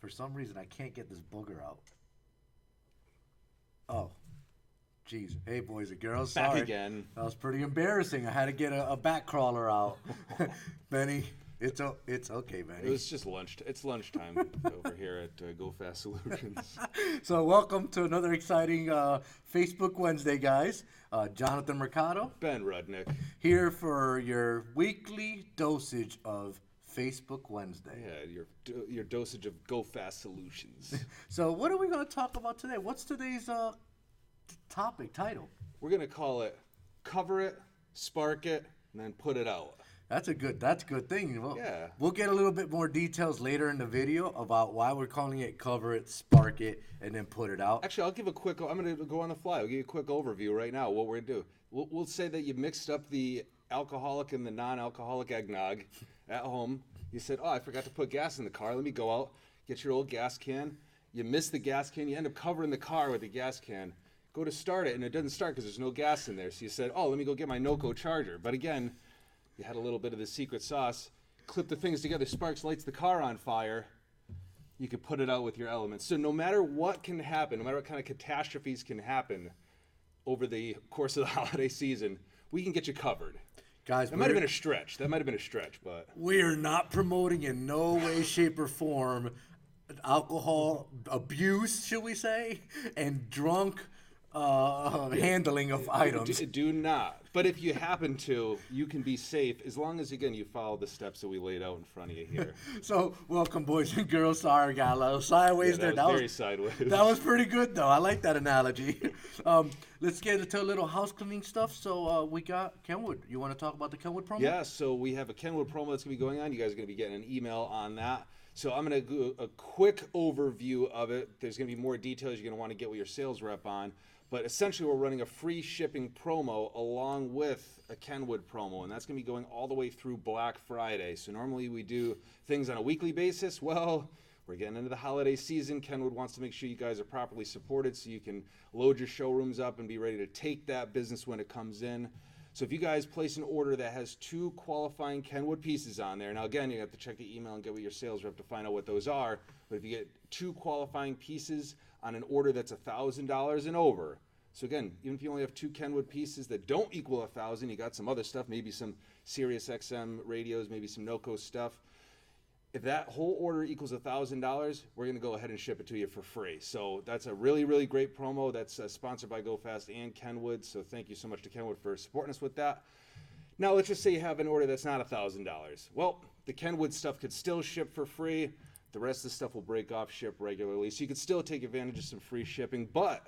For some reason, I can't get this booger out. Oh, jeez. Hey, boys and girls. Back Sorry. again. That was pretty embarrassing. I had to get a back crawler out. Benny, it's okay, Benny. It was just lunch. It's lunchtime over here at Go Fast Solutions. So welcome to another exciting Facebook Wednesday, guys. Jonathan Mercado Ben Rudnick. here for your weekly dosage of Facebook Wednesday. Yeah, your dosage of Go Fast Solutions. So what are we going to talk about today? What's today's title? We're gonna call it Cover It, Spark It, and then Put It Out. That's a good thing. Yeah. We'll get a little bit more details later in the video about why we're calling it Cover It, Spark It, and then Put It Out. Actually, I'll give a quick. I'm gonna go on the fly. I'll give you a quick overview right now. What we're gonna do. We'll say that you mixed up the alcoholic and the non-alcoholic eggnog at home. You said, "Oh, I forgot to put gas in the car. Let me go out, get your old gas can." You miss the gas can. You end up covering the car with the gas can. Go to start it, and it doesn't start because there's no gas in there. So you said, "Oh, let me go get my NOCO charger." But again, you had a little bit of the secret sauce. Clip the things together. Sparks lights the car on fire. You can put it out with your elements. So no matter what can happen, no matter what kind of catastrophes can happen over the course of the holiday season, we can get you covered. Guys, That might have been a stretch. But we are not promoting in no way, shape, or form alcohol abuse, should we say, and drunk handling of items. do not. But if you happen to, you can be safe as long as, again, you follow the steps that we laid out in front of you here. So, welcome, boys and girls. Sorry, got a little sideways there. That was very sideways. That was pretty good, though. I like that analogy. Let's get into a little house cleaning stuff. So, we got Kenwood. You want to talk about the Kenwood promo? Yeah, so we have a Kenwood promo that's going to be going on. You guys are going to be getting an email on that. So I'm going to do a quick overview of it. There's going to be more details you're going to want to get with your sales rep on. But essentially, we're running a free shipping promo along with a Kenwood promo, and that's going to be going all the way through Black Friday. So normally we do things on a weekly basis. Well, we're getting into the holiday season. Kenwood wants to make sure you guys are properly supported so you can load your showrooms up and be ready to take that business when it comes in. So if you guys place an order that has 2 qualifying Kenwood pieces on there, now again, you have to check the email and get with your sales rep to find out what those are, but if you get 2 qualifying pieces on an order that's $1,000 and over, so again, even if you only have 2 Kenwood pieces that don't equal 1,000, you got some other stuff, maybe some SiriusXM radios, maybe some NOCO stuff. If that whole order equals $1,000, we're going to go ahead and ship it to you for free. So that's a really, really great promo. That's sponsored by GoFast and Kenwood. So thank you so much to Kenwood for supporting us with that. Now let's just say you have an order that's not $1,000. Well, the Kenwood stuff could still ship for free. The rest of the stuff will break off, ship regularly. So you could still take advantage of some free shipping. But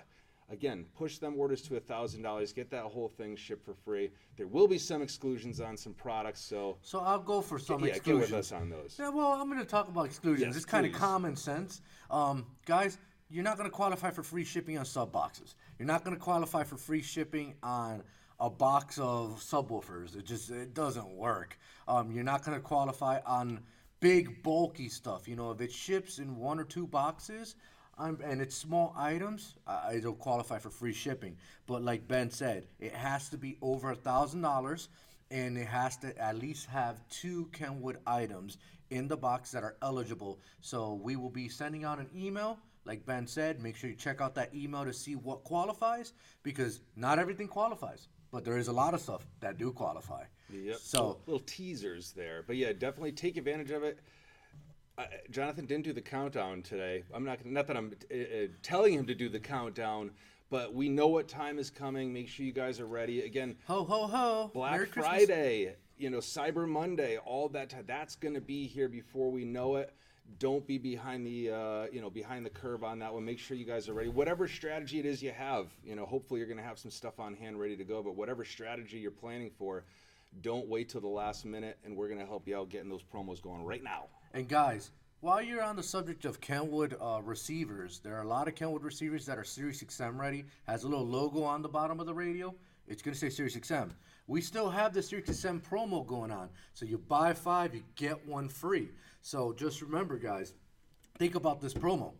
again, push them orders to $1,000. Get that whole thing shipped for free. There will be some exclusions on some products. So I'll go for some exclusions. Get with us on those. Yeah, well, I'm going to talk about exclusions. Yes, It's kind of please. common sense. Guys, you're not going to qualify for free shipping on sub boxes. You're not going to qualify for free shipping on a box of subwoofers. It doesn't work. You're not going to qualify on big, bulky stuff. You know, if it ships in 1 or 2 boxes, and it's small items, it'll qualify for free shipping. But like Ben said, it has to be over $1,000, and it has to at least have 2 Kenwood items in the box that are eligible. So we will be sending out an email. Like Ben said, make sure you check out that email to see what qualifies, because not everything qualifies, but there is a lot of stuff that do qualify. Yep. So little teasers there, but yeah, definitely take advantage of it. Jonathan didn't do the countdown today. Not that I'm telling him to do the countdown, but we know what time is coming. Make sure you guys are ready. Again, ho ho ho! Black Merry Christmas. Friday, Cyber Monday, all that time. That's going to be here before we know it. Don't be behind the curve on that one. Make sure you guys are ready. Whatever strategy it is you have, hopefully you're going to have some stuff on hand ready to go. But whatever strategy you're planning for, don't wait till the last minute, and we're going to help you out getting those promos going right now. And guys, while you're on the subject of Kenwood receivers, there are a lot of Kenwood receivers that are SiriusXM ready. Has a little logo on the bottom of the radio. It's going to say SiriusXM. We still have the SiriusXM promo going on. So you buy 5, you get 1 free. So just remember, guys, think about this promo.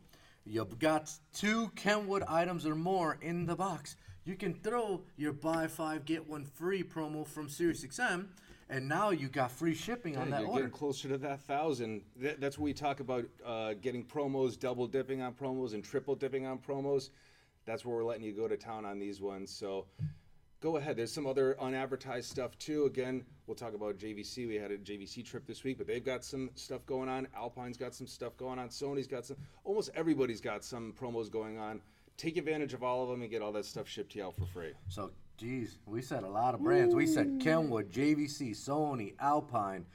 You've got 2 Kenwood items or more in the box. You can throw your buy 5, get 1 free promo from SiriusXM, and now you got free shipping on that you're order. getting closer to that 1,000. That's what we talk about, getting promos, double dipping on promos and triple dipping on promos. That's where we're letting you go to town on these ones. So go ahead. There's some other unadvertised stuff too. Again, we'll talk about JVC. We had a JVC trip this week, but they've got some stuff going on. Alpine's got some stuff going on. Sony's got some. Almost everybody's got some promos going on. Take advantage of all of them and get all that stuff shipped to you out for free. So, geez, we said a lot of brands. We said Kenwood, JVC, Sony, Alpine.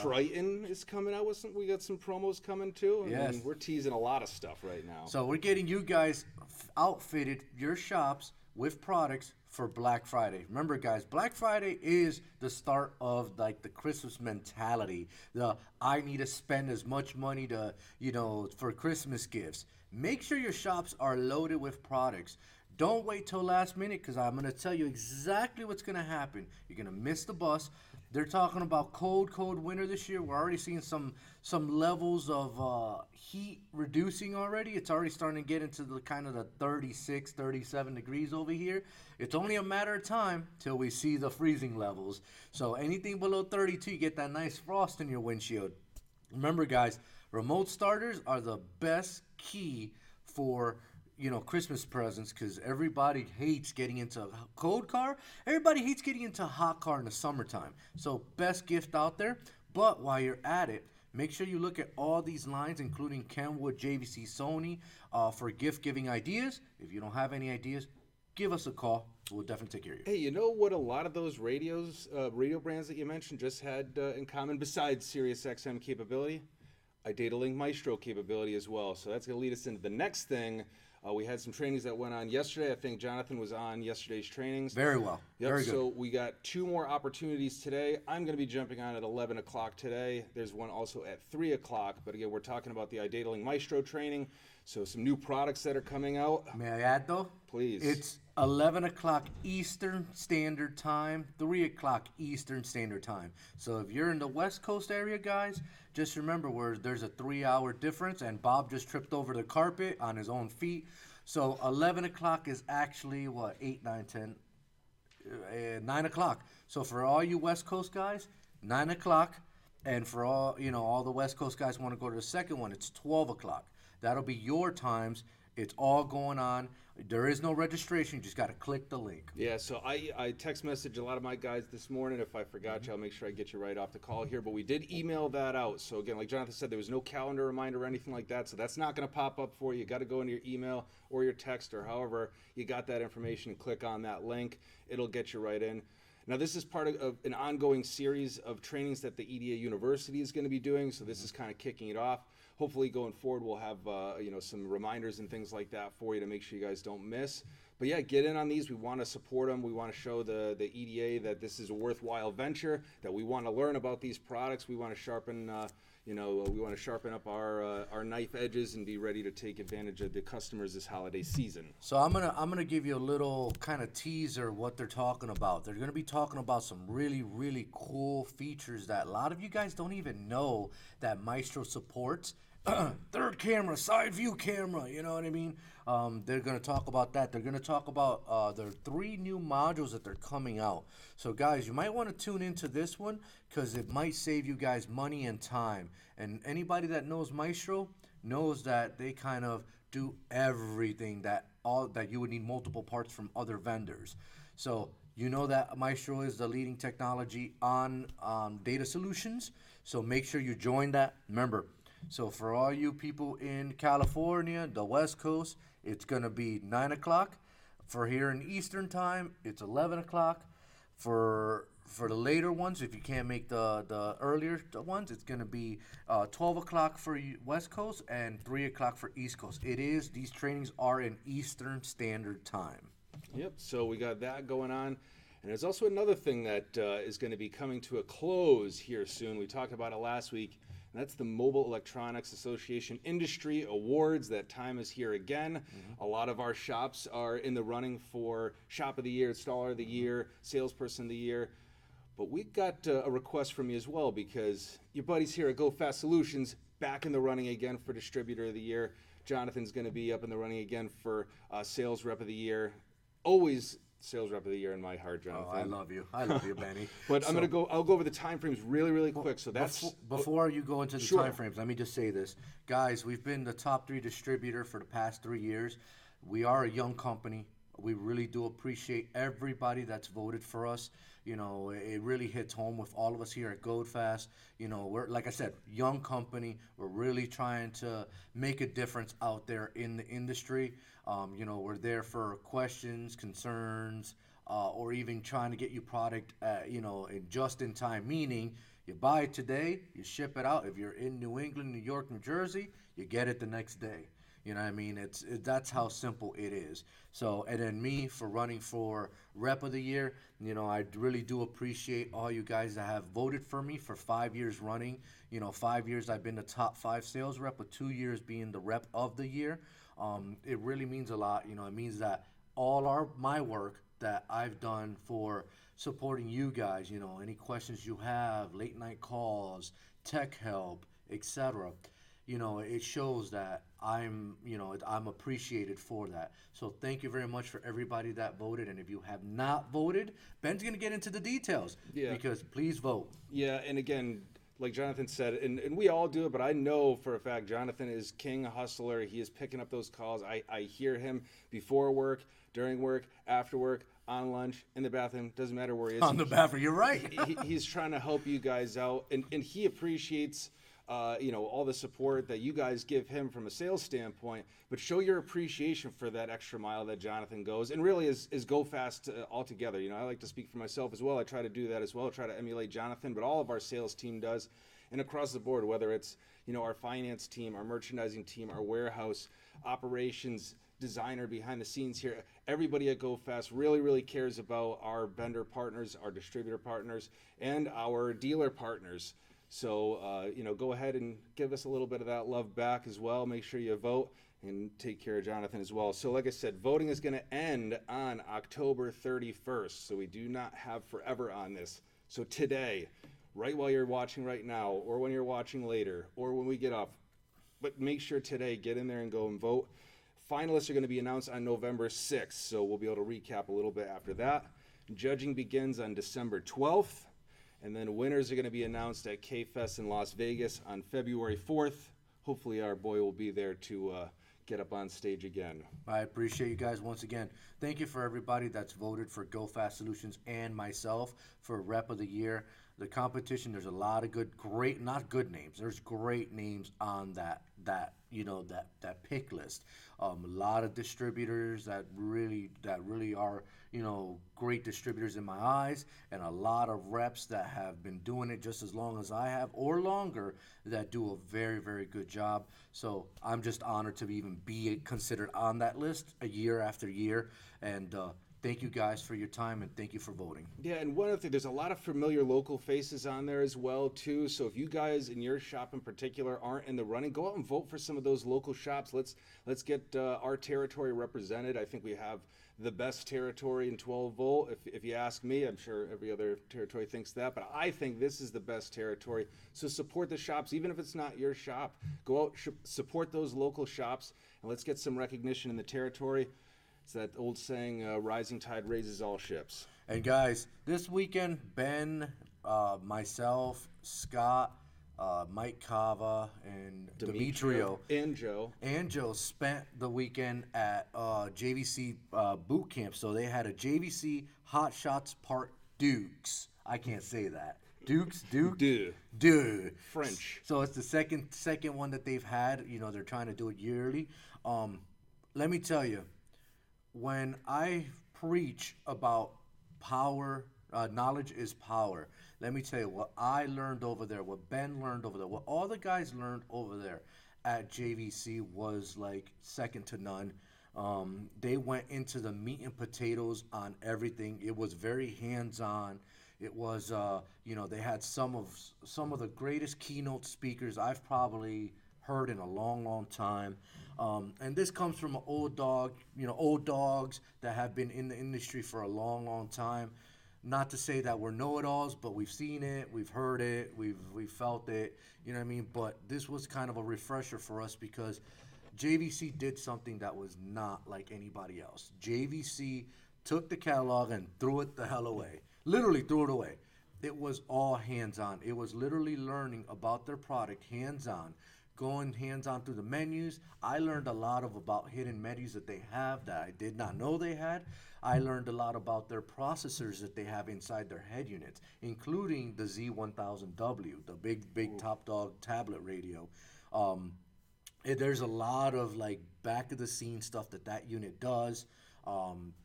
Triton is coming out with some. We got some promos coming too. Yes. I mean, we're teasing a lot of stuff right now. So we're getting you guys outfitted, your shops, with products for Black Friday. Remember, guys, Black Friday is the start of like the Christmas mentality. I need to spend as much money to, for Christmas gifts. Make sure your shops are loaded with products. Don't wait till last minute, because I'm going to tell you exactly what's going to happen. You're going to miss the bus. They're talking about cold winter this year. We're already seeing some levels of heat reducing already. It's already starting to get into the kind of the 36, 37 degrees over here. It's only a matter of time till we see the freezing levels. So anything below 32, you get that nice frost in your windshield. Remember, guys, remote starters are the best key for Christmas presents, because everybody hates getting into a cold car. Everybody hates getting into a hot car in the summertime. So best gift out there. But while you're at it, make sure you look at all these lines, including Kenwood, JVC, Sony, for gift giving ideas. If you don't have any ideas, give us a call. We'll definitely take care of you. Hey, you know what a lot of those radio brands that you mentioned just had in common, besides SiriusXM capability? A Data Link Maestro capability as well. So that's going to lead us into the next thing. We had some trainings that went on yesterday. I think Jonathan was on yesterday's trainings. Very well. Yep. Very good. So we got 2 more opportunities today. I'm going to be jumping on at 11 o'clock today. There's one also at 3 o'clock. But again, we're talking about the iData Link Maestro training. So some new products that are coming out. May I add, though? Please. It's 11 o'clock Eastern Standard Time, 3 o'clock Eastern Standard Time. So if you're in the West Coast area, guys, just remember there's a 3-hour difference, and Bob just tripped over the carpet on his own feet. So 11 o'clock is actually, 8, 9, 10, 9 o'clock. So for all you West Coast guys, 9 o'clock. And for all the West Coast guys want to go to the second one, it's 12 o'clock. That'll be your times. It's all going on. There is no registration. You just got to click the link. Yeah, so I text messaged a lot of my guys this morning. If I forgot you, I'll make sure I get you right off the call here. But we did email that out. So again, like Jonathan said, there was no calendar reminder or anything like that. So that's not going to pop up for you. You got to go into your email or your text or however you got that information and click on that link. It'll get you right in. Now, this is part of an ongoing series of trainings that the EDA University is going to be doing. So this is kind of kicking it off. Hopefully going forward, we'll have some reminders and things like that for you to make sure you guys don't miss. But yeah, get in on these. We want to support them. We want to show the EDA that this is a worthwhile venture, that we want to learn about these products. We want to sharpen up our knife edges and be ready to take advantage of the customers this holiday season. So I'm gonna give you a little kind of teaser of what they're talking about. They're gonna be talking about some really, really cool features that a lot of you guys don't even know that Maestro supports. Third camera, side view camera, you know what I mean? They're going to talk about that. They're going to talk about their 3 new modules that they're coming out. So, guys, you might want to tune into this one because it might save you guys money and time. And anybody that knows Maestro knows that they kind of do everything that you would need multiple parts from other vendors. So, you know that Maestro is the leading technology on data solutions. So, make sure you join that. Remember, so for all you people in California, the West Coast, it's going to be 9 o'clock. For here in Eastern Time, it's 11 o'clock. For the later ones, if you can't make the earlier ones, it's going to be 12 o'clock for West Coast and 3 o'clock for East Coast. These trainings are in Eastern Standard Time. Yep, so we got that going on. And there's also another thing that is going to be coming to a close here soon. We talked about it last week. And that's the Mobile Electronics Association Industry Awards. That time is here again. Mm-hmm. A lot of our shops are in the running for Shop of the Year, Installer of the Year, Salesperson of the Year. But we got a request from you as well, because your buddies here at Go Fast Solutions back in the running again for Distributor of the Year. Jonathan's going to be up in the running again for Sales Rep of the Year. Always sales rep of the year in my heart, Jonathan. Oh, I love you. I love you, Benny. But I'll go over the time frames really quick. So that's before you go into the Sure. time frames, let me just say this. Guys, we've been the top 3 distributor for the past 3 years. We are a young company. We really do appreciate everybody that's voted for us. You know, it really hits home with all of us here at GoFast. You know, we're, like I said, young company. We're really trying to make a difference out there in the industry. You know, we're there for questions, concerns, or even trying to get you product, you know, just in time. Meaning, you buy it today, you ship it out. If you're in New England, New York, New Jersey, you get it the next day. You know what I mean? That's how simple it is. So, and then me for running for Rep of the Year, you know, I really do appreciate all you guys that have voted for me for 5 years running. You know, 5 years I've been the top 5 sales rep, with 2 years being the Rep of the Year. It really means a lot. You know, it means that all my work that I've done for supporting you guys, you know, any questions you have, late night calls, tech help, etc. You know, it shows that I'm appreciated for that. So thank you very much for everybody that voted. And if you have not voted, Ben's going to get into the details. Yeah. Because please vote. Yeah, and again, like Jonathan said, and we all do it, but I know for a fact Jonathan is king hustler. He is picking up those calls. I hear him before work, during work, after work, on lunch, in the bathroom. Doesn't matter where he is. On the bathroom, you're right. He's trying to help you guys out, and he appreciates you know, all the support that you guys give him from a sales standpoint, but show your appreciation for that extra mile that Jonathan goes, and really is go fast altogether. You know, I like to speak for myself as well. I try to do that as well, try to emulate Jonathan, but all of our sales team does, and across the board, whether it's, you know, our finance team, our merchandising team, our warehouse operations designer behind the scenes here, everybody at GoFast really cares about our vendor partners, our distributor partners, and our dealer partners. So, you know, go ahead and give us a little bit of that love back as well. Make sure you vote and take care of Jonathan as well. So, like I said, voting is going to end on October 31st. So we do not have forever on this. So today, right while you're watching right now, or when you're watching later, or when we get off, but make sure today, get in there and go and vote. Finalists are going to be announced on November 6th. So we'll be able to recap a little bit after that. Judging begins on December 12th. And then winners are going to be announced at K-Fest in Las Vegas on February 4th. Hopefully our boy will be there to get up on stage again. I appreciate you guys once again. Thank you for everybody that's voted for GoFast Solutions and myself for Rep of the Year. The competition, there's a lot of not good names. There's great names on that pick list. A lot of distributors that really are, you know, great distributors in my eyes, and a lot of reps that have been doing it just as long as I have or longer that do a very good job. So I'm just honored to even be considered on that list a year after year, and thank you guys for your time, and thank you for voting. Yeah, and one other thing, there's a lot of familiar local faces on there as well, too. So if you guys in your shop in particular aren't in the running, go out and vote for some of those local shops. Let's get our territory represented. I think we have the best territory in 12 volt. If you ask me, I'm sure every other territory thinks that, but I think this is the best territory. So support the shops, even if it's not your shop. Go out, support those local shops, and let's get some recognition in the territory. It's that old saying, rising tide raises all ships. And guys, this weekend, Ben, myself, Scott, Mike Cava, and Demetrio and Joe spent the weekend at JVC boot camp. So they had a JVC Hot Shots Part Dukes. I can't say that. Duke. French. So it's the second one that they've had. You know, they're trying to do it yearly. Let me tell you, when I preach about power, knowledge is power. Let me tell you what I learned over there, what Ben learned over there, what all the guys learned over there at JVC was like second to none. They went into the meat and potatoes on everything. It was very hands-on. It was, they had some of the greatest keynote speakers I've probably heard in a long time. And this comes from an old dogs that have been in the industry for a long time. Not to say that we're know-it-alls, but we've seen it, we've heard it, we've felt it, you know what I mean? But this was kind of a refresher for us because JVC did something that was not like anybody else. JVC took the catalog and threw it the hell away. Literally threw it away. It was all hands-on. It was literally learning about their product hands-on, going hands-on through the menus. I learned a lot about hidden menus that they have that I did not know they had. I learned a lot about their processors that they have inside their head units, including the Z1000W, the big top dog tablet radio. There's a lot of like back of the scene stuff that unit does.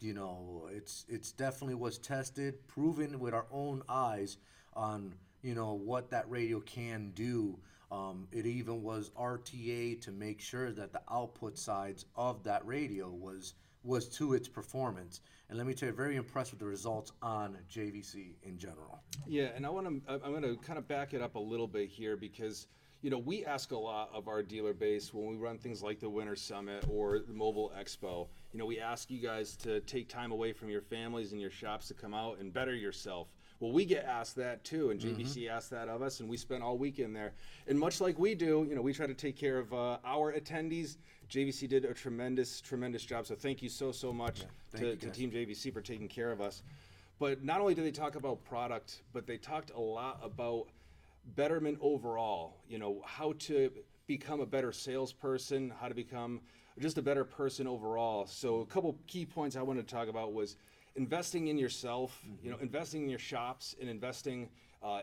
It's definitely was tested, proven with our own eyes on, what that radio can do. It even was RTA to make sure that the output sides of that radio was to its performance. And let me tell you, very impressed with the results on JVC in general. Yeah, and I'm going to kind of back it up a little bit here because we ask a lot of our dealer base when we run things like the Winter Summit or the Mobile Expo. We ask you guys to take time away from your families and your shops to come out and better yourself. Well, we get asked that too, and JVC asked that of us, and we spent all weekend there. And much like we do, we try to take care of our attendees. JVC did a tremendous job, so thank you so much to Team JVC for taking care of us. But not only did they talk about product, but they talked a lot about betterment overall, how to become a better salesperson, how to become just a better person overall. So a couple key points I wanted to talk about was investing in yourself, investing in your shops and investing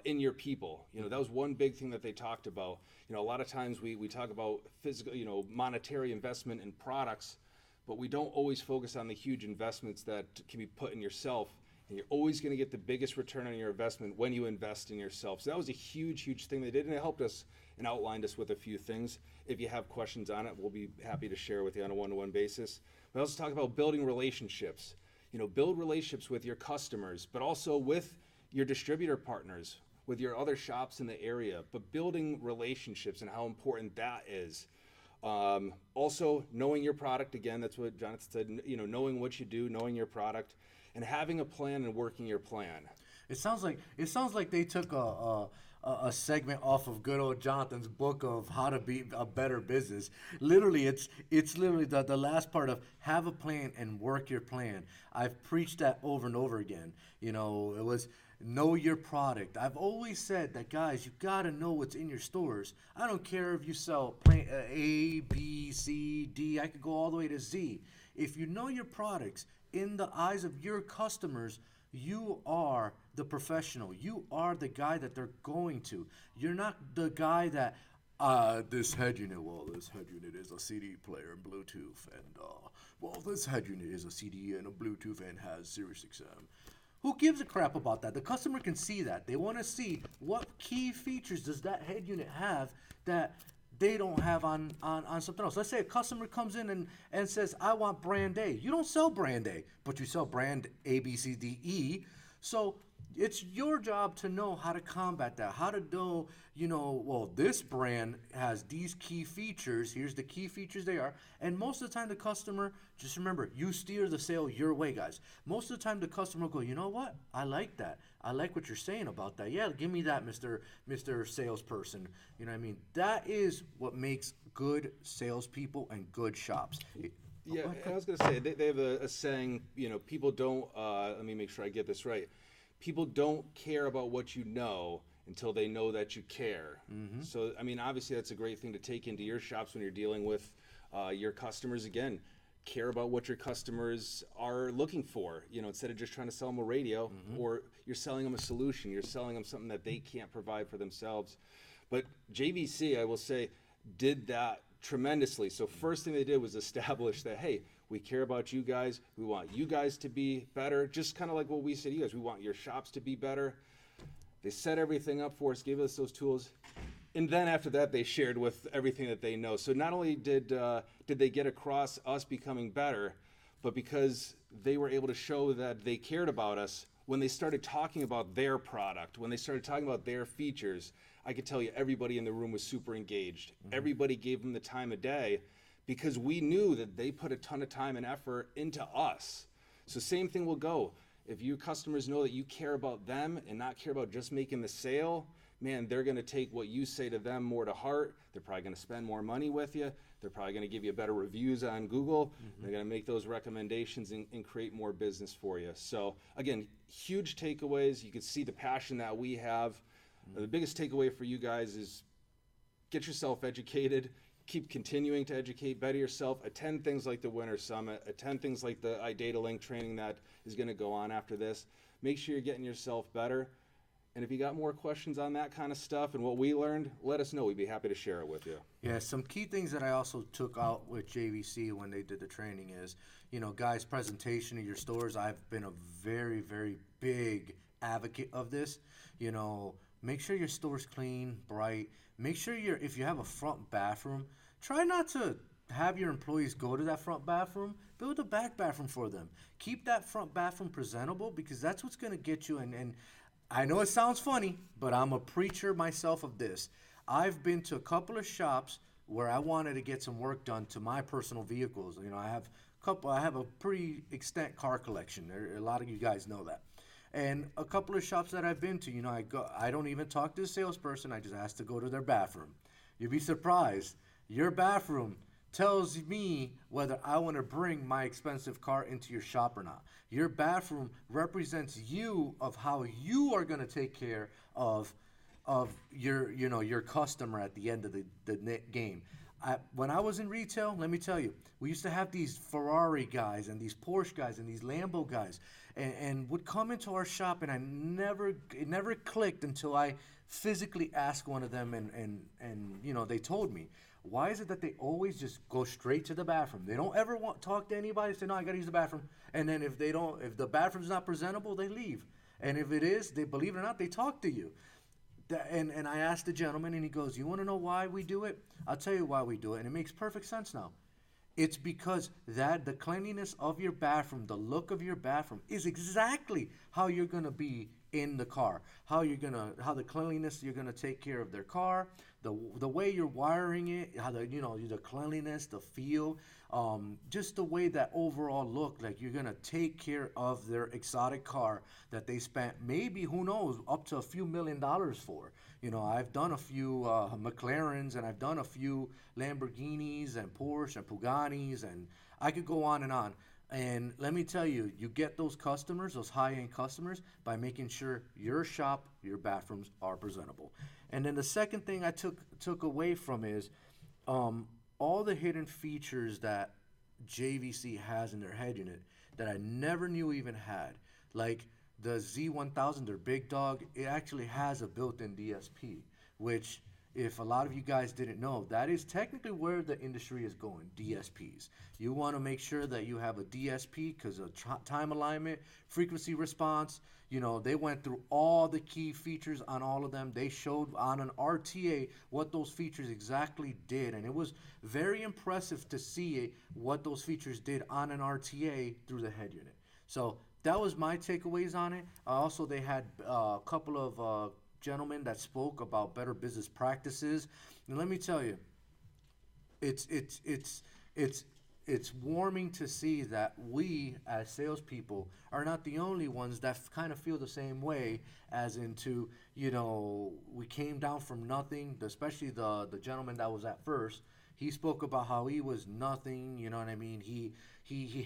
in your people. That was one big thing that they talked about. A lot of times we talk about physical, monetary investment in products, but we don't always focus on the huge investments that can be put in yourself. And you're always going to get the biggest return on your investment when you invest in yourself. So that was a huge thing they did, and it helped us and outlined us with a few things. If you have questions on it, we'll be happy to share with you on a one-to-one basis. We also talk about building relationships. Build relationships with your customers, but also with your distributor partners, with your other shops in the area, but building relationships and how important that is. Also, knowing your product, again, that's what Jonathan said, knowing what you do, knowing your product, and having a plan and working your plan. It sounds like they took a segment off of good old Jonathan's book of how to be a better business. Literally, it's literally the last part of have a plan and work your plan. I've preached that over and over again. It was know your product. I've always said that, guys, you got to know what's in your stores. I don't care if you sell A, B, C, D. I could go all the way to Z. If you know your products in the eyes of your customers, you are the professional. You are the guy that they're going to. You're not the guy that, this head unit is a CD player and Bluetooth, and, this head unit is a CD and a Bluetooth and has SiriusXM. Who gives a crap about that? The customer can see that. They want to see what key features does that head unit have that they don't have on something else. Let's say a customer comes in and says, I want brand A. You don't sell brand A, but you sell brand A, B, C, D, E. So it's your job to know how to combat that, how to know, this brand has these key features. Here's the key features they are. And most of the time the customer, just remember, you steer the sale your way, guys. Most of the time the customer will go, you know what? I like that. I like what you're saying about that. Yeah, give me that, Mr. Salesperson. You know what I mean? That is what makes good salespeople and good shops. Yeah, I was going to say, they have a saying, people don't, let me make sure I get this right. People don't care about what you know until they know that you care. Mm-hmm. So, obviously that's a great thing to take into your shops when you're dealing with your customers. Again, care about what your customers are looking for, instead of just trying to sell them a radio, or you're selling them a solution, you're selling them something that they can't provide for themselves. But JVC, I will say, did that tremendously. So first thing they did was establish that, hey, we care about you guys. We want you guys to be better. Just kind of like what we said to you guys. We want your shops to be better. They set everything up for us, gave us those tools. And then after that, they shared with everything that they know. So not only did they get across us becoming better, but because they were able to show that they cared about us, when they started talking about their product, when they started talking about their features, I could tell you everybody in the room was super engaged. Mm-hmm. Everybody gave them the time of day because we knew that they put a ton of time and effort into us. So same thing will go. If your customers know that you care about them and not care about just making the sale, man, they're going to take what you say to them more to heart. They're probably going to spend more money with you. They're probably going to give you better reviews on Google. They're going to make those recommendations and create more business for you. So again, huge takeaways. You can see the passion that we have. The biggest takeaway for you guys is get yourself educated. Keep continuing to educate, better yourself, attend things like the Winter Summit, attend things like the iData Link training that is going to go on after this. Make sure you're getting yourself better. And if you got more questions on that kind of stuff and what we learned, let us know. We'd be happy to share it with you. Yeah, some key things that I also took out with JVC when they did the training is, guys, presentation of your stores. I've been a very, very big advocate of this. Make sure your store's clean, bright. Make sure if you have a front bathroom, try not to have your employees go to that front bathroom. Build a back bathroom for them. Keep that front bathroom presentable, because that's what's going to get you. And I know it sounds funny, but I'm a preacher myself of this. I've been to a couple of shops where I wanted to get some work done to my personal vehicles. I have a pretty extent car collection. A lot of you guys know that. And a couple of shops that I've been to, I don't even talk to the salesperson. I just ask to go to their bathroom. You'd be surprised. Your bathroom tells me whether I want to bring my expensive car into your shop or not. Your bathroom represents you of how you are going to take care of your customer at the end of the game. When I was in retail, let me tell you, we used to have these Ferrari guys and these Porsche guys and these Lambo guys, and would come into our shop, and it never clicked until I physically asked one of them, and they told me. Why is it that they always just go straight to the bathroom? They don't ever talk to anybody. Say, no, I got to use the bathroom. And then if the bathroom's not presentable, they leave. And if it is, they, believe it or not, they talk to you. And I asked the gentleman, and he goes, you want to know why we do it? I'll tell you why we do it, and it makes perfect sense now. It's because the cleanliness of your bathroom, the look of your bathroom, is exactly how you're going to be in the car. How the cleanliness, you're going to take care of their car, the way you're wiring it, how the cleanliness, the feel, just the way that overall look, like you're going to take care of their exotic car that they spent maybe, who knows, up to a few $1 million for. I've done a few McLarens, and I've done a few Lamborghinis and Porsche and Pugattis, and I could go on and on. And let me tell you, you get those customers, those high-end customers, by making sure your shop, your bathrooms are presentable. And then the second thing I took away from is all the hidden features that JVC has in their head unit that I never knew even had. Like the Z1000, their big dog, it actually has a built-in DSP, which, if a lot of you guys didn't know, that is technically where the industry is going, DSPs. You want to make sure that you have a DSP because of time alignment, frequency response. They went through all the key features on all of them. They showed on an RTA what those features exactly did, and it was very impressive to see what those features did on an RTA through the head unit. So that was my takeaways on it. Also, they had a couple of gentlemen that spoke about better business practices, and let me tell you, it's warming to see that we as salespeople are not the only ones that kind of feel the same way, as into, we came down from nothing, especially the gentleman that was at first. He spoke about how he was nothing, you know what I mean? He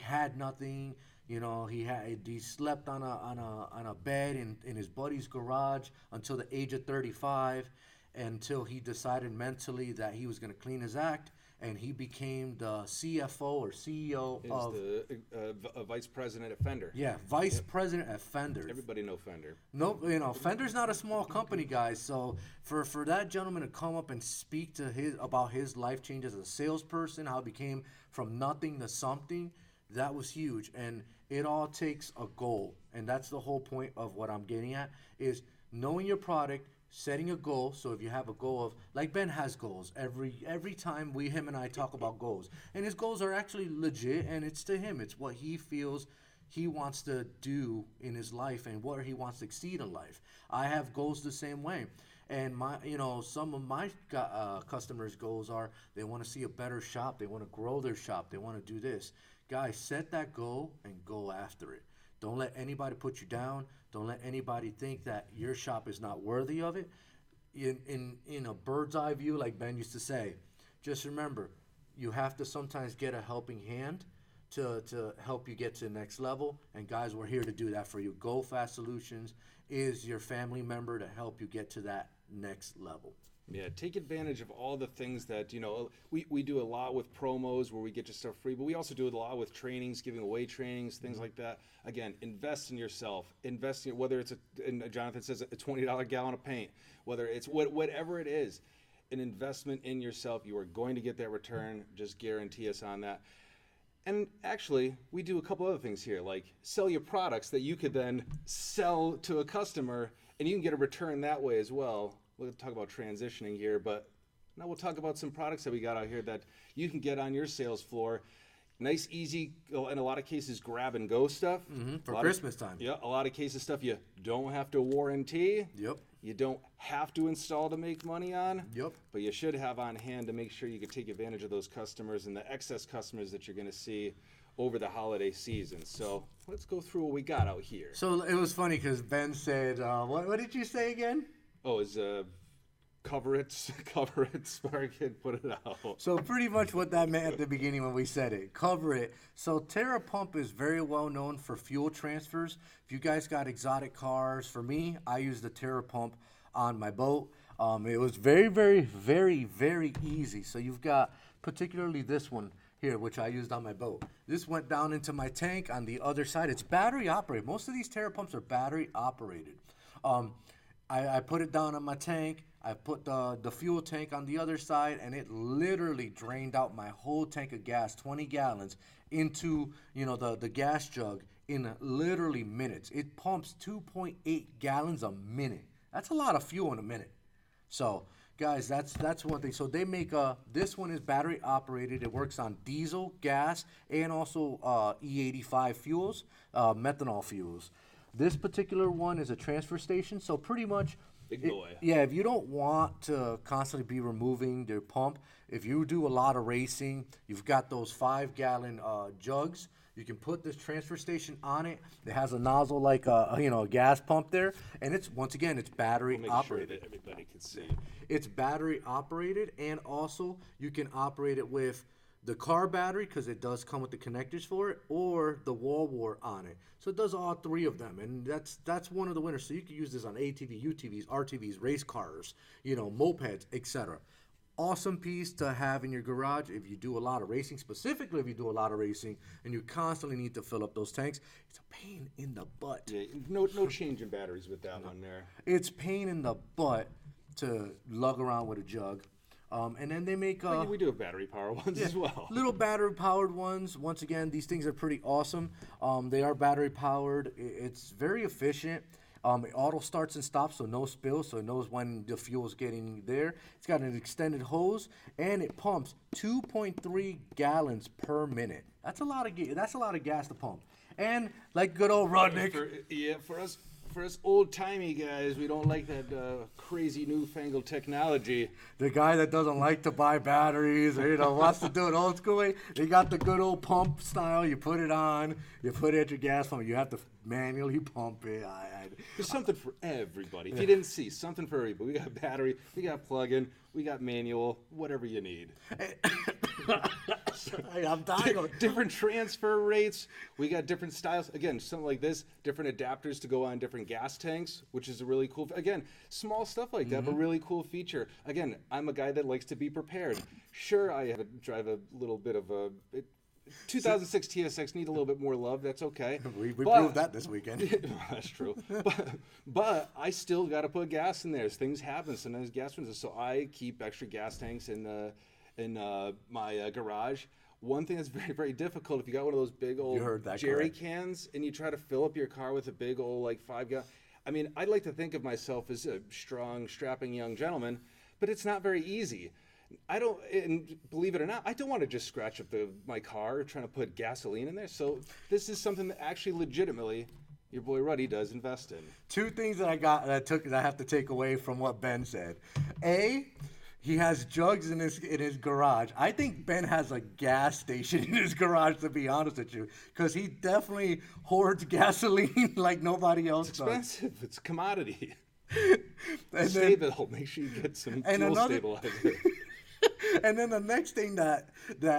had nothing, he slept on a bed in his buddy's garage until the age of 35, until he decided mentally that he was going to clean his act, and he became the CFO or CEO of the vice president at Fender. Yeah, vice president at Fender. Everybody know Fender. No, Fender's not a small company, guys. So for that gentleman to come up and speak to about his life change as a salesperson, how he became from nothing to something, that was huge. And it all takes a goal, and that's the whole point of what I'm getting at, is knowing your product, setting a goal. So if you have a goal of, like Ben has goals every time him and I talk about goals, and his goals are actually legit, and it's to him, it's what he feels he wants to do in his life and where he wants to succeed in life. I have goals the same way, and some of my customers' goals are they want to see a better shop, they want to grow their shop, they want to do this. Guys, set that goal and go after it. Don't let anybody put you down. Don't let anybody think that your shop is not worthy of it. in a bird's eye view, like Ben used to say, just remember, you have to sometimes get a helping hand to help you get to the next level. And guys, we're here to do that for you. Go Fast Solutions is your family member to help you get to that next level. Yeah, take advantage of all the things that, we do a lot with promos where we get you stuff free, but we also do it a lot with trainings, giving away trainings, things like that. Again, invest in yourself. Invest in whether it's and Jonathan says a $20 gallon of paint, whether it's whatever it is, an investment in yourself. You are going to get that return. Just guarantee us on that. And actually, we do a couple other things here, like sell your products that you could then sell to a customer, and you can get a return that way as well. We'll talk about transitioning here, but now we'll talk about some products that we got out here that you can get on your sales floor. Nice, easy, in a lot of cases, grab and go stuff. For Christmas time. Yeah, a lot of cases stuff you don't have to warranty. Yep. You don't have to install to make money on. Yep. But you should have on hand to make sure you can take advantage of those customers and the excess customers that you're going to see over the holiday season. So let's go through what we got out here. So it was funny because Ben said, what did you say again? Oh, is cover it, spark it, put it out. So pretty much what that meant at the beginning when we said it, cover it. So Terapump is very well known for fuel transfers. If you guys got exotic cars, for me, I use the Terapump on my boat. It was very, very, very, very easy. So you've got particularly this one here, which I used on my boat. This went down into my tank on the other side. It's battery operated. Most of these Terapumps are battery operated. I put it down on my tank. I put the fuel tank on the other side, and it literally drained out my whole tank of gas, 20 gallons, into the gas jug in literally minutes. It pumps 2.8 gallons a minute. That's a lot of fuel in a minute. So, guys, that's one thing. So they make this one is battery operated. It works on diesel, gas, and also E85 fuels, methanol fuels. This particular one is a transfer station, so pretty much, big boy. If you don't want to constantly be removing your pump, if you do a lot of racing, you've got those 5-gallon jugs. You can put this transfer station on it. It has a nozzle like a gas pump there, and it's battery operated. Sure that everybody can see. It's battery operated, and also you can operate it with the car battery, because it does come with the connectors for it, or the wall wart on it. So it does all three of them, and that's one of the winners. So you can use this on ATV, UTVs, RTVs, race cars, mopeds, etc. Awesome piece to have in your garage if you do a lot of racing, specifically if you do a lot of racing and you constantly need to fill up those tanks. It's a pain in the butt. Yeah, no change in batteries with that one there. It's pain in the butt to lug around with a jug. And then they make... we do have battery power ones as well. Little battery powered ones. Once again, these things are pretty awesome. They are battery powered. It's very efficient. It auto starts and stops, so no spill, so it knows when the fuel is getting there. It's got an extended hose, and it pumps 2.3 gallons per minute. That's a lot of gas to pump. And like good old Rudnick. For us old-timey guys, we don't like that crazy newfangled technology. The guy that doesn't like to buy batteries or, wants to do it old school way, they got the good old pump style. You put it on, you put it at your gas pump. You have to manually pump it. There's something for everybody. If you didn't see, something for everybody. We got battery, we got plug-in, we got manual, whatever you need. I'm dying. Different transfer rates. We got different styles. Again, something like this, different adapters to go on different gas tanks, which is a really cool. Again, small stuff like that, but really cool feature. Again, I'm a guy that likes to be prepared. Sure, I drive a little bit of a. 2006 TSX need a little bit more love. That's okay. We proved that this weekend. That's true. But I still got to put gas in there. Things happen. Sometimes gas runs. So I keep extra gas tanks in my garage. One thing that's very, very difficult, if you got one of those big old jerry cans and you try to fill up your car with a big old 5-gallon. I mean, I'd like to think of myself as a strong, strapping young gentleman, but it's not very easy. And believe it or not, I don't want to just scratch up my car trying to put gasoline in there. So this is something that actually legitimately your boy Ruddy does invest in. Two things that I have to take away from what Ben said. A, he has jugs in his garage. I think Ben has a gas station in his garage, to be honest with you, because he definitely hoards gasoline like nobody else does. It's expensive. It's a commodity. And Stable. Make sure you get some fuel stabilizer. And then the next thing that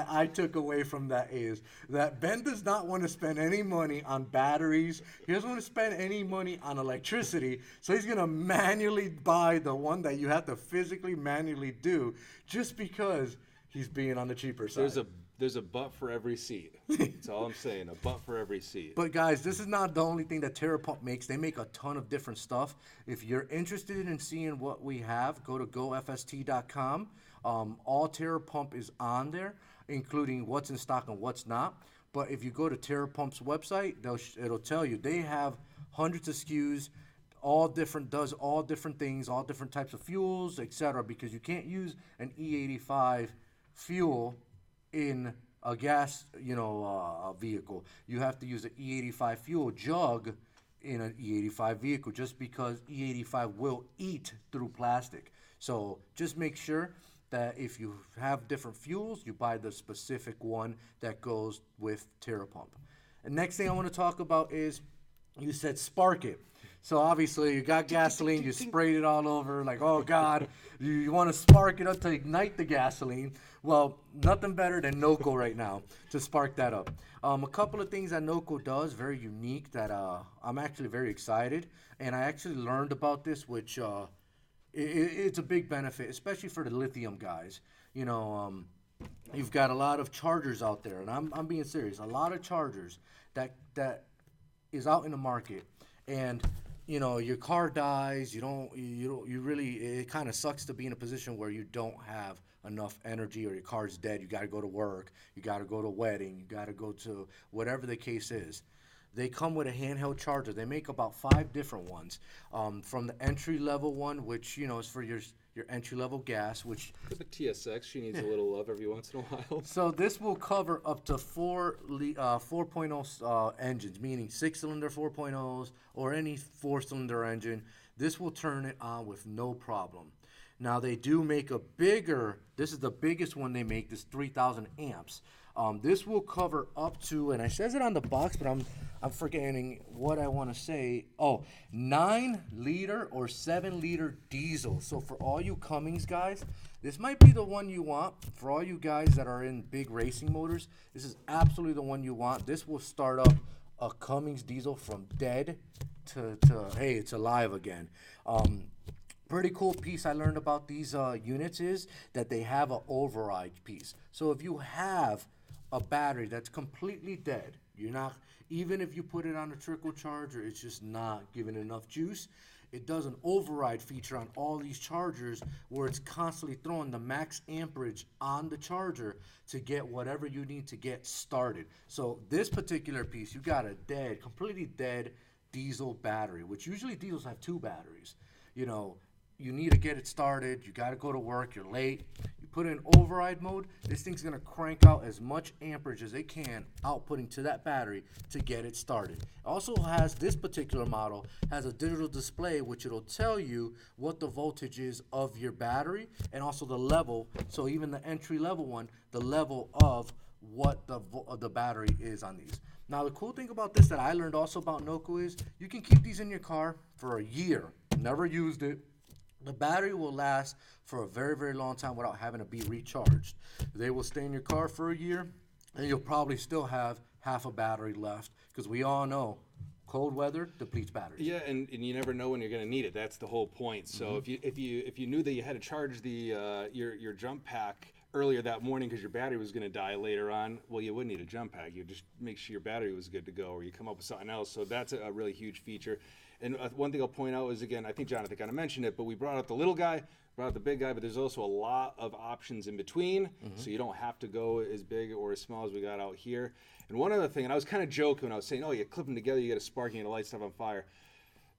I took away from that is that Ben does not want to spend any money on batteries. He doesn't want to spend any money on electricity. So he's going to manually buy the one that you have to physically manually do just because he's being on the cheaper side. There's a butt for every seat. That's all I'm saying. A butt for every seat. But guys, this is not the only thing that Terapump makes. They make a ton of different stuff. If you're interested in seeing what we have, go to gofst.com. All Terapump is on there, including what's in stock and what's not. But if you go to Terapump's website, it'll tell you they have hundreds of SKUs, does all different things, all different types of fuels, etc. Because you can't use an E85 fuel in a gas, vehicle. You have to use an E85 fuel jug in an E85 vehicle just because E85 will eat through plastic. So just make sure that if you have different fuels, you buy the specific one that goes with Terapump. And next thing I want to talk about is you said spark it. So obviously you got gasoline, you sprayed it all over, like, oh God, you want to spark it up to ignite the gasoline. Well, nothing better than NOCO right now to spark that up. A couple of things that NOCO does, very unique, that I'm actually very excited. And I actually learned about this, which it's a big benefit, especially for the lithium guys. You've got a lot of chargers out there, and I'm being serious. A lot of chargers that is out in the market, and your car dies. You really, it kind of sucks to be in a position where you don't have enough energy, or your car's dead. You got to go to work. You got to go to a wedding. You got to go to whatever the case is. They come with a handheld charger. They make about 5 different ones. From the entry-level one, which, is for your entry-level gas, which... For the TSX, she needs a little love every once in a while. So this will cover up to 4.0 engines, meaning 6-cylinder 4.0s or any 4-cylinder engine. This will turn it on with no problem. Now, they do make a bigger... This is the biggest one they make, this 3,000 amps. This will cover up to, and it says it on the box, but I'm forgetting what I want to say. 9-liter or 7-liter diesel. So for all you Cummins guys, this might be the one you want. For all you guys that are in big racing motors, this is absolutely the one you want. This will start up a Cummins diesel from dead to hey, it's alive again. Pretty cool piece I learned about these units is that they have an override piece. So if you have a battery that's completely dead, even if you put it on a trickle charger, it's just not giving enough juice. It does an override feature on all these chargers where it's constantly throwing the max amperage on the charger to get whatever you need to get started. So this particular piece, you got a completely dead diesel battery, which usually diesels have 2 batteries. You need to get it started. You got to go to work. You're late. You put it in override mode. This thing's going to crank out as much amperage as it can, outputting to that battery to get it started. It also has, this particular model, has a digital display which it'll tell you what the voltage is of your battery and also the level. So even the entry level one, the level of what the battery is on these. Now, the cool thing about this that I learned also about NOCO is you can keep these in your car for a year. Never used it. The battery will last for a very, very long time without having to be recharged. They will stay in your car for a year, and you'll probably still have half a battery left because we all know cold weather depletes batteries. Yeah, and you never know when you're going to need it. That's the whole point. So if you knew that you had to charge your jump pack earlier that morning because your battery was going to die later on, well, you wouldn't need a jump pack. You just make sure your battery was good to go, or you come up with something else. So that's a really huge feature. And one thing I'll point out is, again, I think Jonathan kind of mentioned it, but we brought out the little guy, brought out the big guy, but there's also a lot of options in between, so you don't have to go as big or as small as we got out here. And one other thing, and I was kind of joking when I was saying, you clip them together, you get a sparking and a light stuff on fire.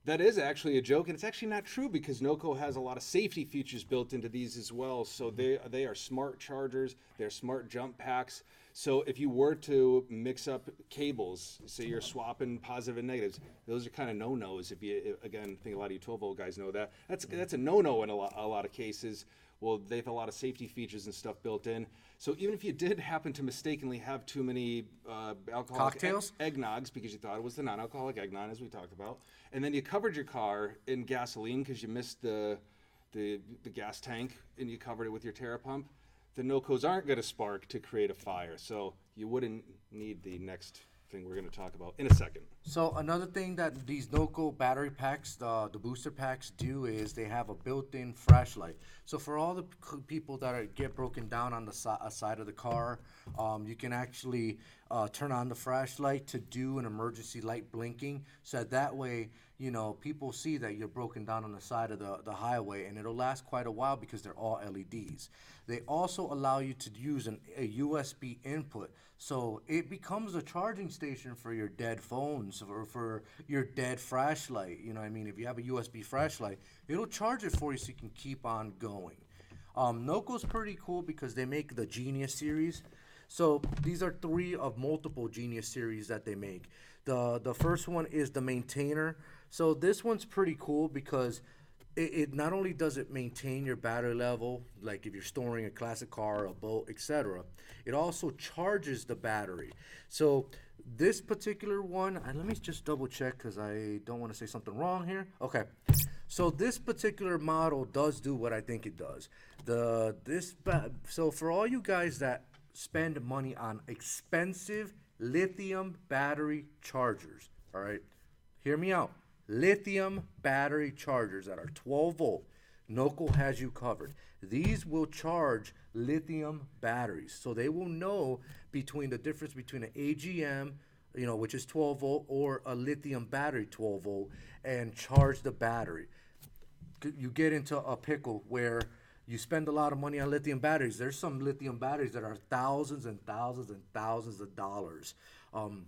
That is actually a joke, and it's actually not true because NOCO has a lot of safety features built into these as well. So they are smart chargers, they're smart jump packs. So if you were to mix up cables, say you're swapping positive and negatives, those are kind of no-nos. If you, again, I think a lot of you 12-volt guys know that. That's a no-no in a lot of cases Well, they have a lot of safety features and stuff built in. So even if you did happen to mistakenly have too many alcoholic Cocktails? Eggnogs because you thought it was the non-alcoholic eggnog, as we talked about, and then you covered your car in gasoline because you missed the gas tank and you covered it with your Terapump, the NOCOs aren't going to spark to create a fire. So you wouldn't need the next thing we're going to talk about in a second. So another thing that these NOCO battery packs, the booster packs do is they have a built-in flashlight. So for all the people that get broken down on the side of the car, you can actually turn on the flashlight to do an emergency light blinking. So that way, you know, people see that you're broken down on the side of the highway, and it'll last quite a while because they're all LEDs. They also allow you to use a USB input, so it becomes a charging station for your dead phones or for your dead flashlight. You know what I mean? If you have a USB flashlight, it'll charge it for you so you can keep on going. NOCO's pretty cool because they make the Genius series. So these are 3 of multiple Genius series that they make. The first one is the Maintainer. So this one's pretty cool because it not only does it maintain your battery level, like if you're storing a classic car, a boat, etc., it also charges the battery. So this particular one, and let me just double check because I don't want to say something wrong here. Okay, so this particular model does do what I think it does. So for all you guys that spend money on expensive lithium battery chargers, all right, hear me out. Lithium battery chargers that are 12 volt, NOCO has you covered. These will charge lithium batteries, so they will know between the difference between an AGM, you know, which is 12 volt, or a lithium battery 12 volt, and charge the battery. You get into a pickle where you spend a lot of money on lithium batteries. There's some lithium batteries that are thousands and thousands and thousands of dollars, and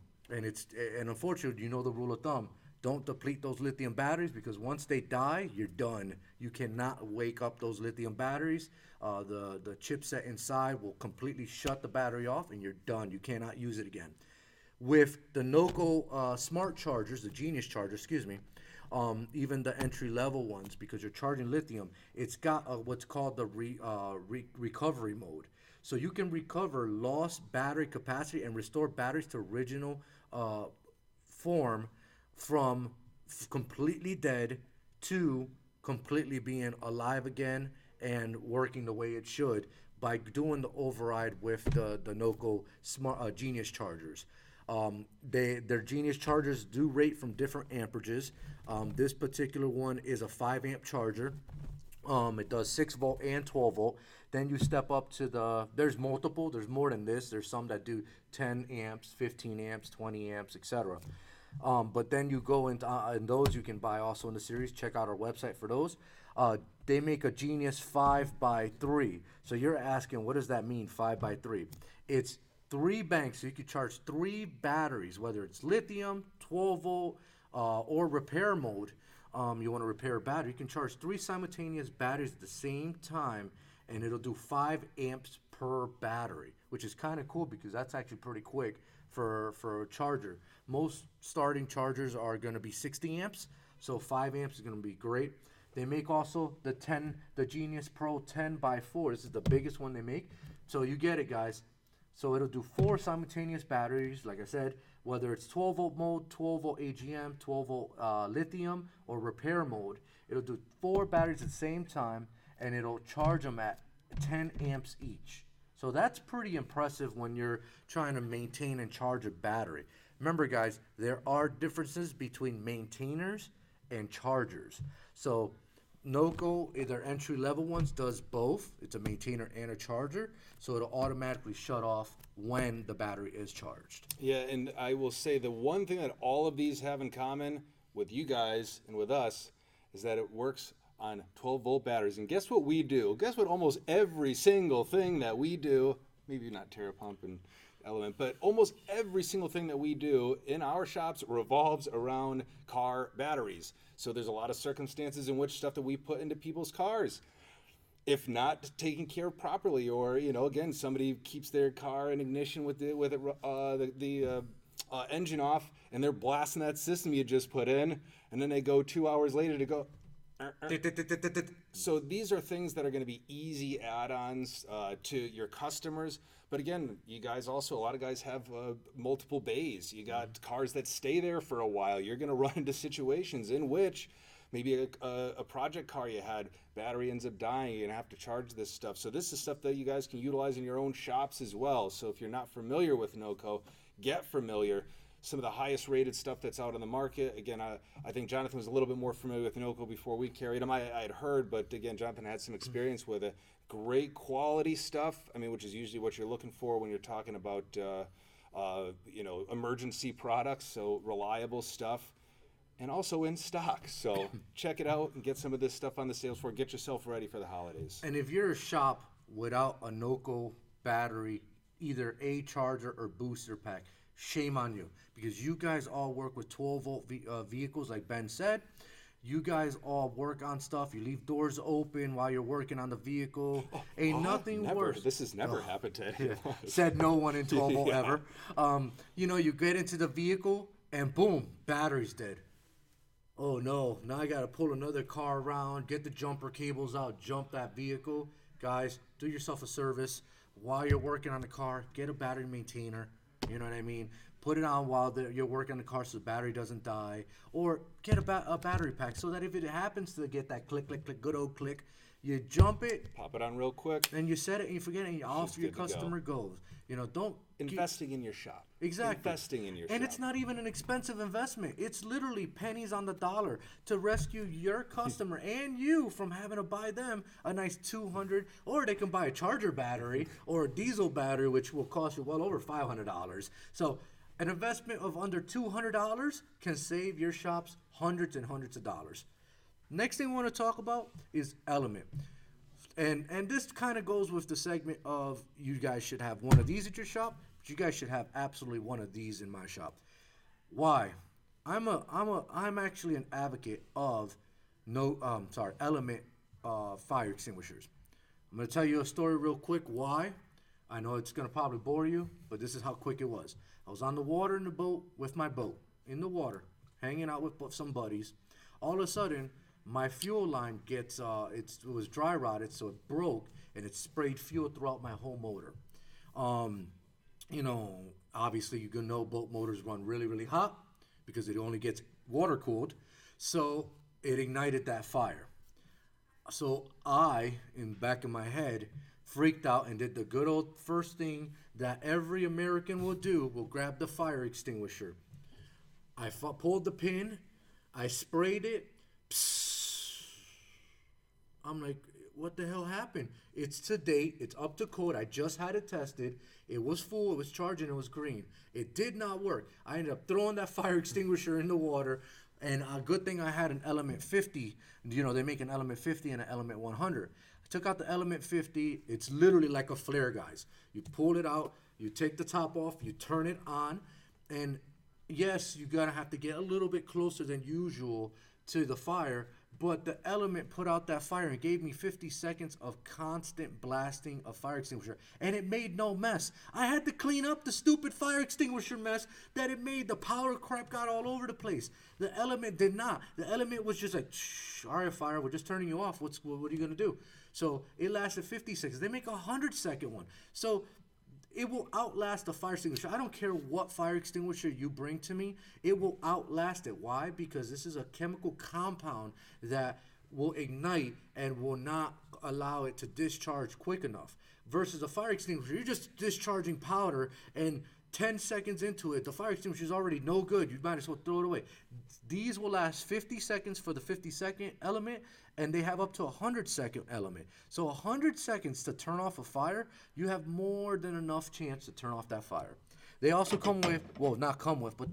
unfortunately, you know the rule of thumb. Don't deplete those lithium batteries because once they die, you're done. You cannot wake up those lithium batteries. The chipset inside will completely shut the battery off and you're done. You cannot use it again. With the NOCO smart chargers, the Genius chargers, even the entry-level ones, because you're charging lithium, it's got what's called the recovery mode. So you can recover lost battery capacity and restore batteries to original form from completely dead to completely being alive again and working the way it should by doing the override with the NOCO smart Genius chargers. Their Genius chargers do rate from different amperages. This particular one is a 5 amp charger. It does 6 volt and 12 volt. Then you step up to there's multiple, there's more than this. There's some that do 10 amps, 15 amps, 20 amps, etc. But then you go into and those you can buy also in the series. Check out our website for those. They make a Genius 5x3. So you're asking, what does that mean, 5x3? It's 3 banks, so you can charge 3 batteries, whether it's lithium, 12 volt, or repair mode. You want to repair a battery, you can charge 3 simultaneous batteries at the same time, and it'll do 5 amps per battery, which is kind of cool because that's actually pretty quick for a charger. Most starting chargers are going to be 60 amps, so 5 amps is going to be great. They make also the Genius Pro 10x4. This is the biggest one they make. So you get it, guys. So it'll do 4 simultaneous batteries, like I said, whether it's 12 volt mode, 12 volt AGM, 12 volt lithium, or repair mode. It'll do 4 batteries at the same time, and it'll charge them at 10 amps each. So that's pretty impressive when you're trying to maintain and charge a battery. Remember, guys, there are differences between maintainers and chargers. So NOCO, their entry-level ones, does both. It's a maintainer and a charger, so it'll automatically shut off when the battery is charged. Yeah, and I will say the one thing that all of these have in common with you guys and with us is that it works on 12-volt batteries. And guess what we do? Guess what almost every single thing that we do, maybe not Terapump and Element, but almost every single thing that we do in our shops revolves around car batteries. So there's a lot of circumstances in which stuff that we put into people's cars, if not taken care of properly, or again, somebody keeps their car in ignition with the engine off, and they're blasting that system you just put in, and then they go 2 hours later to go. So these are things that are going to be easy add-ons to your customers. But again, you guys also, a lot of guys have multiple bays. You got cars that stay there for a while. You're going to run into situations in which maybe a project car you had, battery ends up dying, you're going to have to charge this stuff. So this is stuff that you guys can utilize in your own shops as well. So if you're not familiar with NOCO, get familiar. Some of the highest rated stuff that's out on the market. Again, I think Jonathan was a little bit more familiar with NOCO before we carried them. I had heard, but again, Jonathan had some experience with it. Great quality stuff, I mean, which is usually what you're looking for when you're talking about, emergency products, so reliable stuff. And also in stock. So check it out and get some of this stuff on the sales floor. Get yourself ready for the holidays. And if you're a shop without a NOCO battery, either a charger or booster pack, shame on you, because you guys all work with 12-volt vehicles, like Ben said. You guys all work on stuff. You leave doors open while you're working on the vehicle. Ain't nothing worse. This has never happened to anyone. Yeah. Said no one in 12-volt ever. You get into the vehicle and boom, battery's dead. Oh no, now I gotta pull another car around, get the jumper cables out, jump that vehicle. Guys, do yourself a service. While you're working on the car, get a battery maintainer. You know what I mean? Put it on while you're working on the car so the battery doesn't die. Or get a battery pack so that if it happens to get that click, click, click, good old click, you jump it. Pop it on real quick. And you set it and you forget it and off your customer goes. Don't... Investing in your shop. Exactly. Investing in your shop. And it's not even an expensive investment. It's literally pennies on the dollar to rescue your customer and you from having to buy them a nice $200, or they can buy a charger battery or a diesel battery, which will cost you well over $500. So an investment of under $200 can save your shops hundreds and hundreds of dollars. Next thing we want to talk about is Element. And this kind of goes with the segment of you guys should have one of these at your shop, but you guys should have absolutely one of these in my shop. Why? I'm actually an advocate of Element fire extinguishers. I'm going to tell you a story real quick. Why? I know it's going to probably bore you, but this is how quick it was. I was on the water in the boat with my boat, in the water, hanging out with some buddies. All of a sudden, my fuel line gets, it was dry rotted, so it broke, and it sprayed fuel throughout my whole motor. Obviously you know boat motors run really, really hot because it only gets water cooled. So it ignited that fire. So I, in back of my head, freaked out and did the good old first thing that every American will do, will grab the fire extinguisher. I pulled the pin, I sprayed it, I'm like, what the hell happened? It's to date. It's up to code. I just had it tested. It was full. It was charging. It was green. It did not work. I ended up throwing that fire extinguisher in the water. And a good thing I had an Element 50. They make an Element 50 and an Element 100. I took out the Element 50. It's literally like a flare, guys. You pull it out. You take the top off. You turn it on. And yes, you're going to have to get a little bit closer than usual to the fire. But the Element put out that fire and gave me 50 seconds of constant blasting of fire extinguisher. And it made no mess. I had to clean up the stupid fire extinguisher mess that it made. The powder crap got all over the place. The Element did not. The Element was just like, shh, all right, fire, we're just turning you off. What are you going to do? So it lasted 50 seconds. They make a 100-second one. So it will outlast a fire extinguisher. I don't care what fire extinguisher you bring to me. It will outlast it. Why? Because this is a chemical compound that will ignite and will not allow it to discharge quick enough. Versus a fire extinguisher, you're just discharging powder, and 10 seconds into it, the fire extinguisher is already no good. You might as well throw it away. These will last 50 seconds for the 50-second Element, and they have up to a 100-second Element. So 100 seconds to turn off a fire, you have more than enough chance to turn off that fire. They also come with, well, not come with, but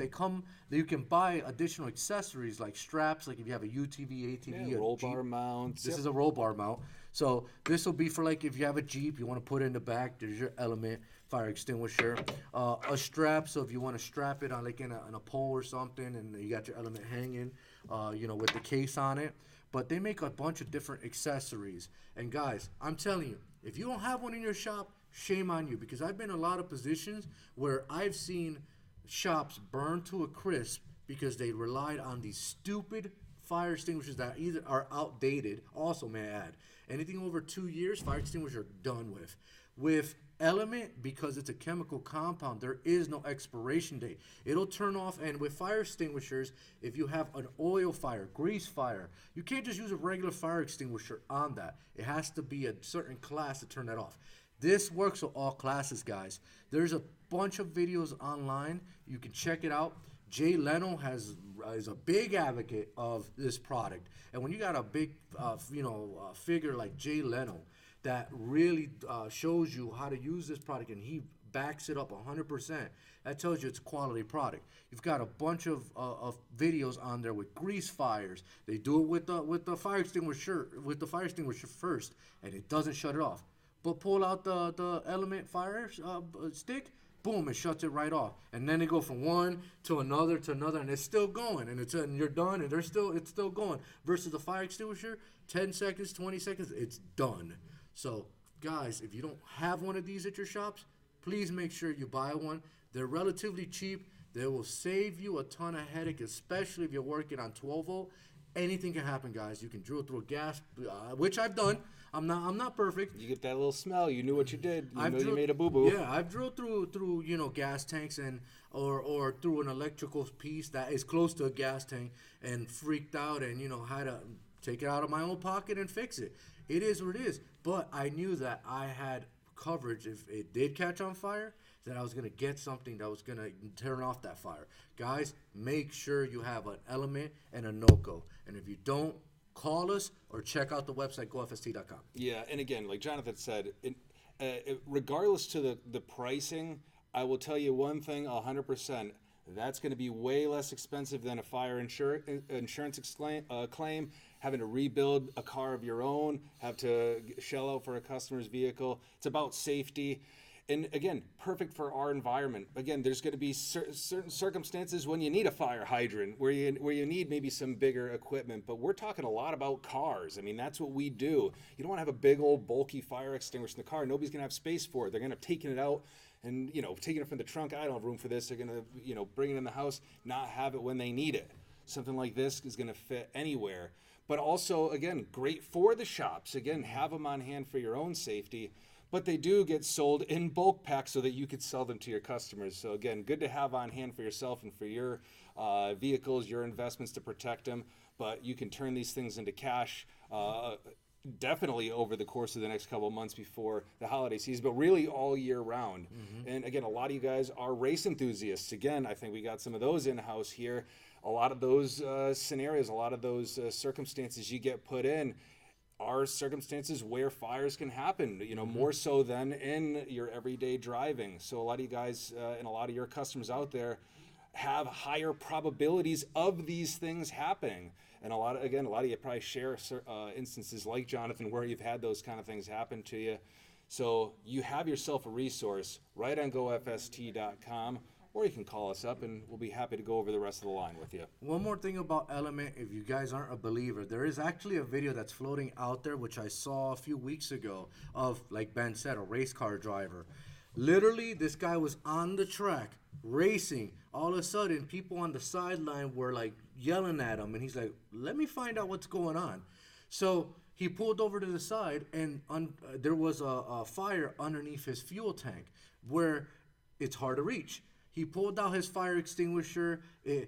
you can buy additional accessories like straps, like if you have a UTV, ATV, roll bar mounts. This is a roll bar mount. So this will be for like if you have a Jeep, you want to put it in the back, there's your Element fire extinguisher. A strap, so if you want to strap it on like in a pole or something, and you got your Element hanging, with the case on it. But they make a bunch of different accessories. And guys, I'm telling you, if you don't have one in your shop, shame on you, because I've been in a lot of positions where I've seen shops burn to a crisp because they relied on these stupid fire extinguishers that either are outdated, also may I add, anything over 2 years, fire extinguisher are done with. With Element, because it's a chemical compound, there is no expiration date. It'll turn off. And with fire extinguishers, if you have an oil fire, grease fire, you can't just use a regular fire extinguisher on that. It has to be a certain class to turn that off. This works with all classes, guys. There's a bunch of videos online. You can check it out. Jay Leno is a big advocate of this product. And when you got a big figure like Jay Leno that really shows you how to use this product, and he backs it up 100%, that tells you it's a quality product. You've got a bunch of videos on there with grease fires. They do it with the fire extinguisher first, and it doesn't shut it off. But pull out the Element fire stick, boom, it shuts it right off. And then they go from one to another, and it's still going. And you're done, and it's still going. Versus the fire extinguisher, 10 seconds, 20 seconds, it's done. So, guys, if you don't have one of these at your shops, please make sure you buy one. They're relatively cheap. They will save you a ton of headache, especially if you're working on 12 volt. Anything can happen, guys. You can drill through a gas, which I've done. I'm not perfect. You get that little smell. You knew what you did. You made a boo-boo. Yeah, I've drilled through gas tanks or through an electrical piece that is close to a gas tank and freaked out and had to take it out of my own pocket and fix it. It is what it is. But I knew that I had coverage if it did catch on fire, that I was going to get something that was going to turn off that fire. Guys, make sure you have an Element and a NOCO. And if you don't, call us or check out the website, gofst.com. Yeah, and again, like Jonathan said, regardless to the pricing, I will tell you one thing 100%. That's going to be way less expensive than a fire insurance claim, having to rebuild a car of your own, have to shell out for a customer's vehicle. It's about safety. And again, perfect for our environment. Again, there's going to be certain circumstances when you need a fire hydrant, where you need maybe some bigger equipment. But we're talking a lot about cars. I mean, that's what we do. You don't want to have a big old bulky fire extinguisher in the car. Nobody's going to have space for it. They're going to have taken it out and taking it from the trunk. I don't have room for this. They're going to bring it in the house, not have it when they need it. Something like this is going to fit anywhere. But also, again, great for the shops. Again, have them on hand for your own safety. But they do get sold in bulk packs so that you could sell them to your customers. So again, good to have on hand for yourself and for your vehicles, your investments to protect them. But you can turn these things into cash definitely over the course of the next couple of months before the holiday season, but really all year round. Mm-hmm. And again, a lot of you guys are race enthusiasts. Again, I think we got some of those in-house here. A lot of those scenarios, a lot of those circumstances you get put in are circumstances where fires can happen, more so than in your everyday driving. So a lot of you guys and a lot of your customers out there have higher probabilities of these things happening. And a lot of you probably share instances like Jonathan where you've had those kind of things happen to you. So you have yourself a resource right on gofst.com. Or you can call us up, and we'll be happy to go over the rest of the line with you. One more thing about Element, if you guys aren't a believer, there is actually a video that's floating out there, which I saw a few weeks ago, of, like Ben said, a race car driver. Literally, this guy was on the track, racing. All of a sudden, people on the sideline were, yelling at him, and he's like, let me find out what's going on. So he pulled over to the side, and there was a fire underneath his fuel tank where it's hard to reach. He pulled out his fire extinguisher. The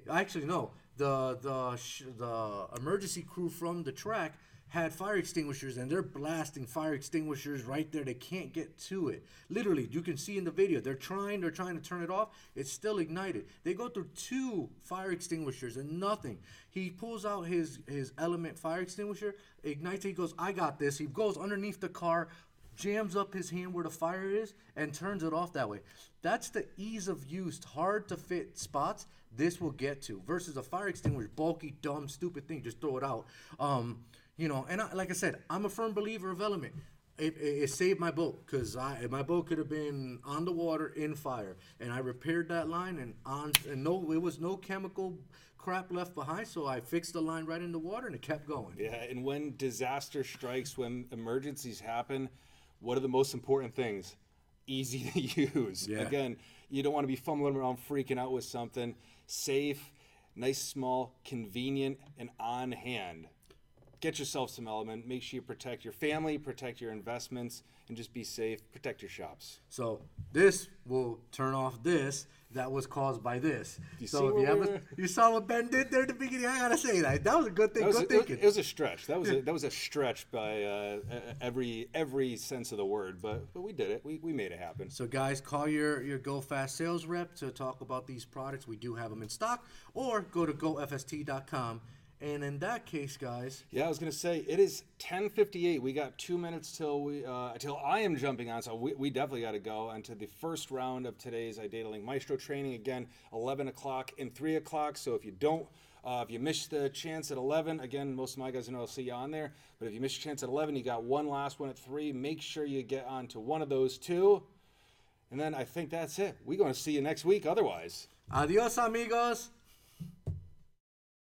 emergency crew from the track had fire extinguishers, and they're blasting fire extinguishers right there. They can't get to it. Literally, you can see in the video, they're trying to turn it off. It's still ignited. They go through 2 fire extinguishers and nothing. He pulls out his Element fire extinguisher, ignites it. He goes, I got this. He goes underneath the car, jams up his hand where the fire is, and turns it off that way. That's the ease of use, hard to fit spots this will get to, versus a fire extinguisher, bulky, dumb, stupid thing, just throw it out. Like I said, I'm a firm believer of Element. It saved my boat, because my boat could have been on the water in fire, and I repaired that line, it was no chemical crap left behind, so I fixed the line right in the water, and it kept going. Yeah, and when disaster strikes, when emergencies happen, what are the most important things? Easy to use. Yeah. Again, you don't want to be fumbling around freaking out with something. Safe, Nice, small, convenient, and on hand. Get yourself some Element. Make sure you protect your family, protect your investments, and just be safe. Protect your shops. So this will turn off this that was caused by this. So if you saw what Ben did there at the beginning, I gotta say that was a good thing. Good thinking. It was a stretch. That was a stretch by every sense of the word. But we did it. We made it happen. So guys, call your Go Fast sales rep to talk about these products. We do have them in stock, or go to gofst.com. And in that case, guys. Yeah, I was gonna say it is 10:58. We got 2 minutes till I am jumping on. So we definitely got to go into the first round of today's Idatalink Maestro training. Again, 11 o'clock and 3 o'clock. So if you miss the chance at 11, again, most of my guys know I'll see you on there. But if you miss your chance at 11, you got one last one at 3. Make sure you get on to one of those two. And then I think that's it. We're going to see you next week otherwise. Adios, amigos.